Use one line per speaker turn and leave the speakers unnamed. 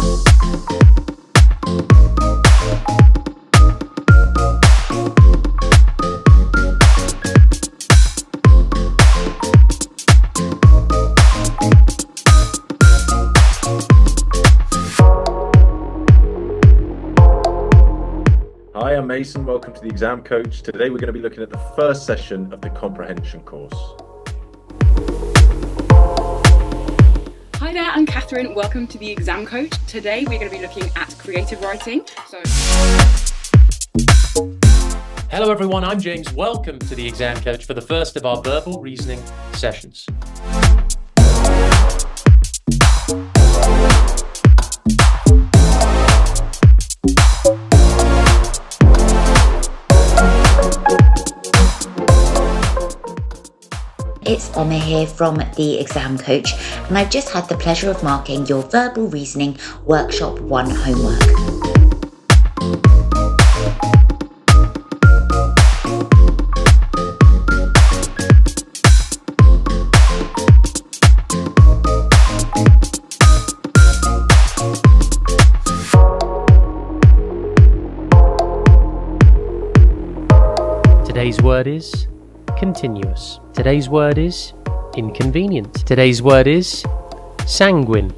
Hi, I'm Mason. Welcome to the Exam Coach. Today we're going to be looking at the first session of the comprehension course.
Hi there, I'm Catherine. Welcome to the Exam Coach. Today we're going to be looking at creative writing.
Hello everyone, I'm James. Welcome to the Exam Coach for the first of our verbal reasoning sessions.
It's Omer here from the Exam Coach, and I've just had the pleasure of marking your Verbal Reasoning Workshop 1 homework.
Today's word is continuous. Today's word is inconvenient. Today's word is sanguine.